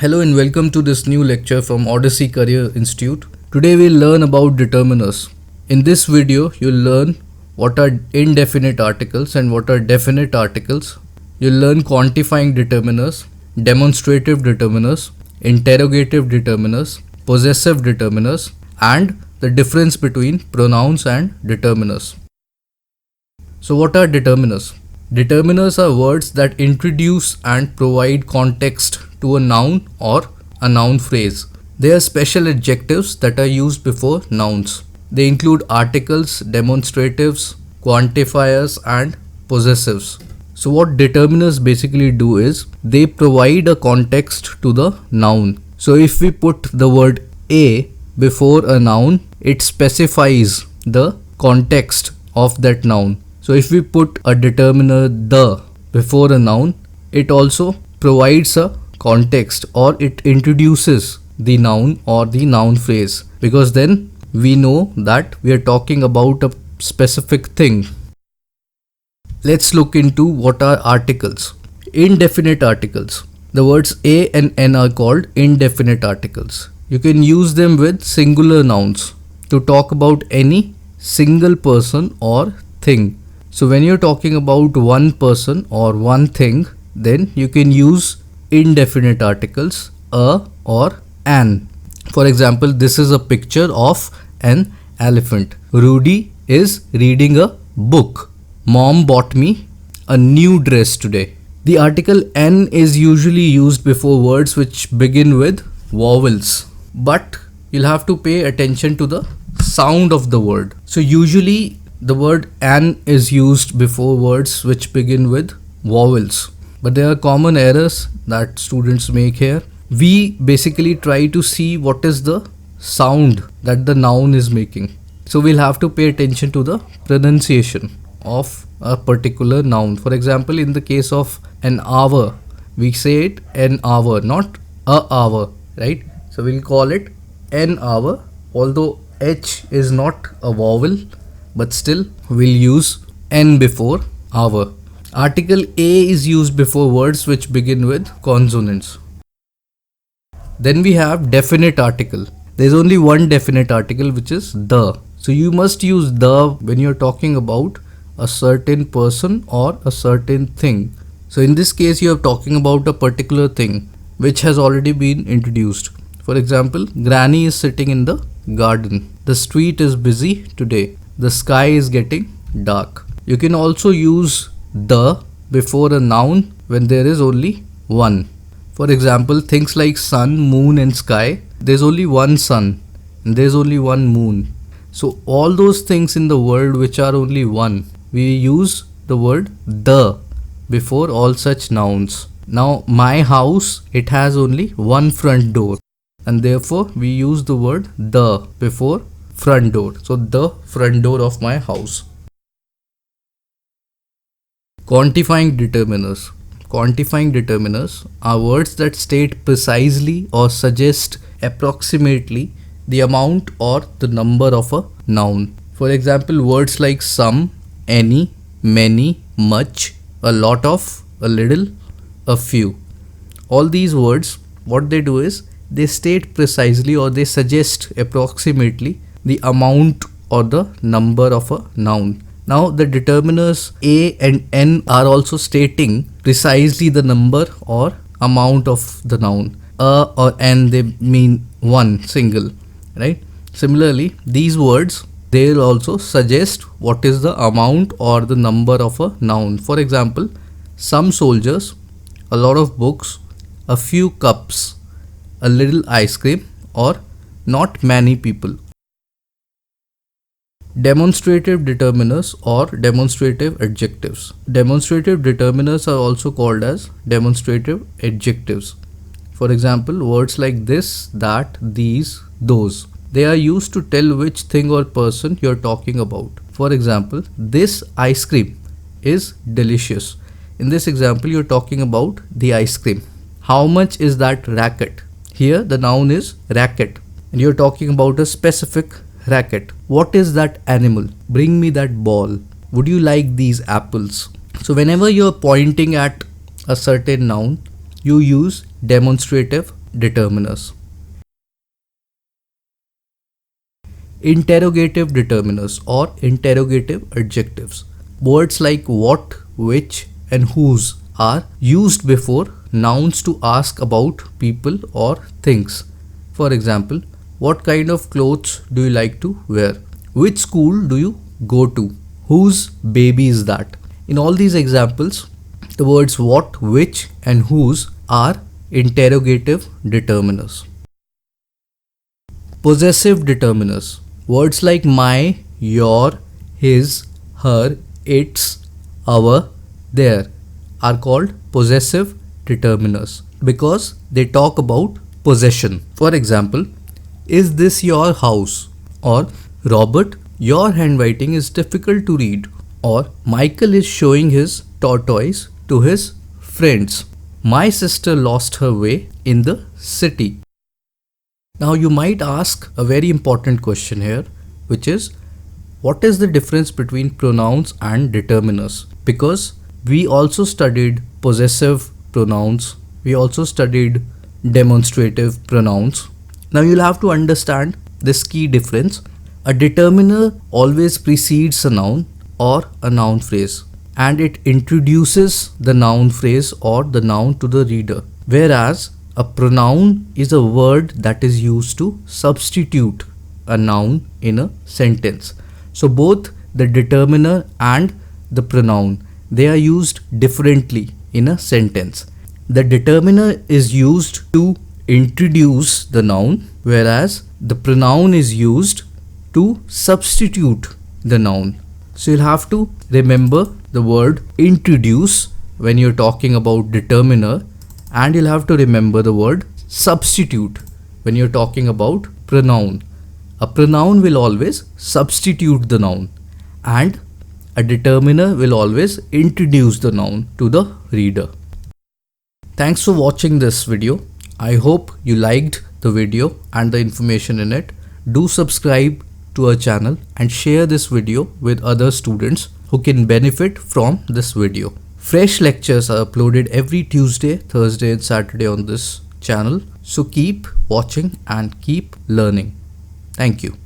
Hello and welcome to this new lecture from Odyssey Career Institute. Today we'll learn about determiners. In this video, you'll learn what are indefinite articles and what are definite articles. You'll learn quantifying determiners, demonstrative determiners, interrogative determiners, possessive determiners, and the difference between pronouns and determiners. So what are determiners? Determiners are words that introduce and provide context to a noun or a noun phrase. They are special adjectives that are used before nouns. They include articles, demonstratives, quantifiers, and possessives. So what determiners basically do is they provide a context to the noun. So if we put the word a before a noun, it specifies the context of that noun. So if we put a determiner the before a noun, it also provides a context or it introduces the noun or the noun phrase, because then we know that we are talking about a specific thing. Let's look into what are articles. Indefinite articles. The words a and n are called indefinite articles. You can use them with singular nouns to talk about any single person or thing. So when you're talking about one person or one thing, then you can use indefinite articles a or an. For example, this is a picture of an elephant. Rudy is reading a book. Mom bought me a new dress today. The article n is usually used before words which begin with vowels, but you'll have to pay attention to the sound of the word. So usually the word an is used before words which begin with vowels, but there are common errors that students make here. We basically try to see what is the sound that the noun is making. So we'll have to pay attention to the pronunciation of a particular noun. For example, in the case of an hour, we say it an hour, not a hour, right? So we'll call it an hour, although H is not a vowel, but still we'll use n before hour. Article a is used before words which begin with consonants. Then we have definite article. There is only one definite article, which is the. So you must use the when you're talking about a certain person or a certain thing. So in this case, you are talking about a particular thing which has already been introduced. For example, Granny is sitting in the garden. The street is busy today. The sky is getting dark. You can also use the before a noun when there is only one. For example, things like sun, moon and sky, there's only one sun and there's only one moon. So all those things in the world which are only one, we use the word the before all such nouns. Now my house, it has only one front door, and therefore we use the word the before front door. So the front door of my house. Quantifying determiners. Quantifying determiners are words that state precisely or suggest approximately the amount or the number of a noun. For example, words like some, any, many, much, a lot of, a little, a few. All these words, what they do is they state precisely or they suggest approximately the amount or the number of a noun. Now the determiners a and n are also stating precisely the number or amount of the noun. A or n, they mean one single, right? Similarly, these words, they'll also suggest what is the amount or the number of a noun. For example, some soldiers, a lot of books, a few cups, a little ice cream, or not many people. Demonstrative determiners or demonstrative adjectives. Demonstrative determiners are also called as demonstrative adjectives. For example, words like this, that, these, those. They are used to tell which thing or person you're talking about. For example, this ice cream is delicious. In this example, you're talking about the ice cream. How much is that racket? Here the noun is racket and you're talking about a specific racket. What is that animal? Bring me that ball. Would you like these apples? So whenever you're pointing at a certain noun, you use demonstrative determiners. Interrogative determiners or interrogative adjectives. Words like what, which, and whose are used before nouns to ask about people or things. For example, what kind of clothes do you like to wear? Which school do you go to? Whose baby is that? In all these examples, the words what, which, and whose are interrogative determiners. Possessive determiners. Words like my, your, his, her, its, our, their are called possessive determiners because they talk about possession. For example, is this your house? Or Robert, your handwriting is difficult to read. Or Michael is showing his tortoise to his friends. My sister lost her way in the city. Now you might ask a very important question here, which is what is the difference between pronouns and determiners? Because we also studied possessive pronouns, we also studied demonstrative pronouns. Now you'll have to understand this key difference. A determiner always precedes a noun or a noun phrase, and it introduces the noun phrase or the noun to the reader, whereas a pronoun is a word that is used to substitute a noun in a sentence. So both the determiner and the pronoun, they are used differently in a sentence. The determiner is used to introduce the noun, whereas the pronoun is used to substitute the noun. So you'll have to remember the word introduce when you're talking about determiner, and you'll have to remember the word substitute when you're talking about pronoun. A pronoun will always substitute the noun, and a determiner will always introduce the noun to the reader. Thanks for watching this video. I hope you liked the video and the information in it. Do subscribe to our channel and share this video with other students who can benefit from this video. Fresh lectures are uploaded every Tuesday, Thursday, and Saturday on this channel. So keep watching and keep learning. Thank you.